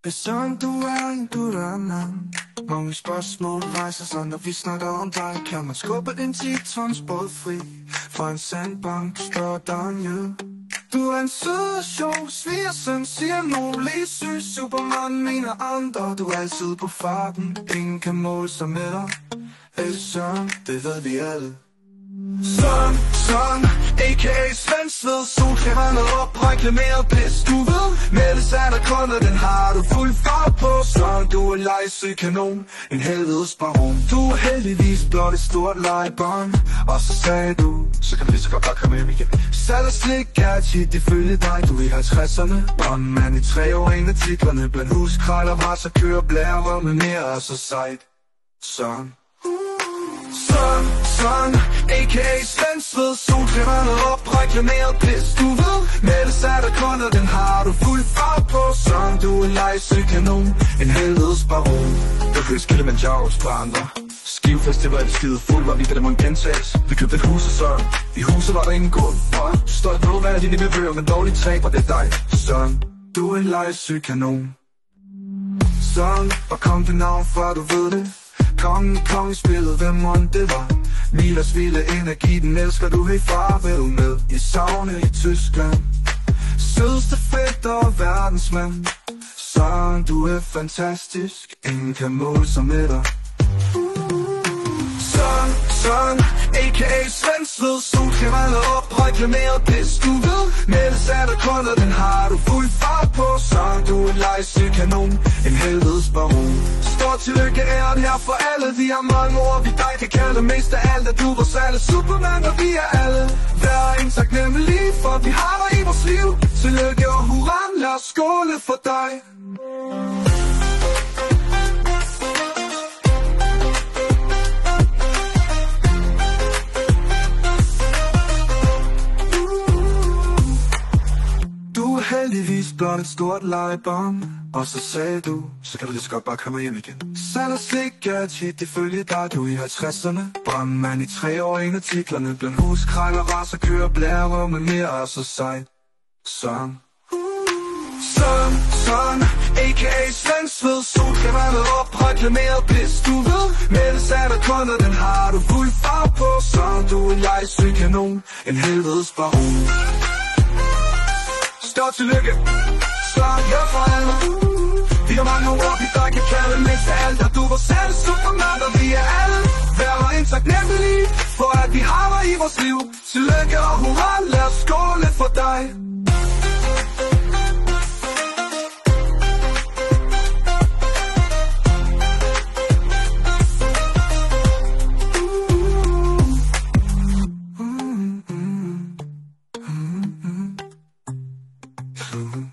Besøg, du er en guddermand. Mange spørgsmål rejser sig, når vi snakker om dig. Kan man skubbe en 10 tons båd fri fra en sandbank, større Daniel? Du er en sød og sjov svigersøn, siger nogen. Lige syg Superman, mener andre. Du er altid på farten, ingen kan måle sig med dig. Søren, det ved vi alle. Søren, a.k.a. Svensved. Solkremerne op, reklameret bedst du ved. Meldes er der kunder, den har du fuld fart på. Søren, du er legesyg kanon, en helvedes baron. Du er heldigvis blot et stort legebarn. Og så sagde du, så kan vi lige så godt bare komme hjem igen. Salg og slik er tit ifølge dig. Du er i 50'erne, brandmand i 3 år. En af titlerne blandt huskrejler var så kører blærerøv med mere og så sejt. Søren, a.k.a. Svensved. Solkremerne op, reklameret bedst du ved. Meldes er der kunder, den har du fuld fart på. Søren, du er legesyg kanon, en helvedes baron. Jeg købte Kilimanjaros på andre. Skivefestival skide fuld, var vi da der må en gentages. Vi købte et hus og Søren, i huset var der ingen gulv. Du står et blodvand af dine nevøer, men dårligt træk, og det er dig. Søren, du er en legesyg kanon. Søren, hvor kom det navn før du ved det? Kongen spillede, hvem månd det var? Milas vilde energi, den elsker du helt farvel med. I savne i Tyskland, sødeste fætter og verdensmand. Søren, du er fantastisk, ingen kan måle sig med dig. Søren, a.k.a. Svensved. Solkremerne op, reklameret bedst du ved. Meldes er der kunder, den har du fuld fart på. Søren, du er en legesyg kanon, en helvedes baron. Stort tillykke æren her for alle. Vi har mange ord, vi dig kan kalde. Mest af alt er du vores alle Superman, og vi er alle. Vær en taknemmelig, for vi har dig i vores liv. Tillykke og hurra, lad os skåle for dig. Heldigvis blot et stort legebarn. Og så sagde du, så kan du lige så godt bare komme hjem igen. Salg og slik er tit ifølge dig. Du er i 50'erne, brandmand i 3 år. En af titlerne blandt huskrejler, raser, kører blærerøv med mere og så sejt. Søren, a.k.a. Svensved. Solkremerne op, reklameret bedst du ved. Meldes er der kunder, den har du fuld fart på. Søren, du er en legesyg kanon, en helvedes baron. Stort tillykke, Søren, her fra alle. Vi har mange ord, vi dig kan kalde. Mest af alt er du vores alle Superman, og vi er alle. Vær en taknemmelig, for at vi har dig i vores liv. Tillykke og hurra, lad os skåle for dig. Mm-hmm.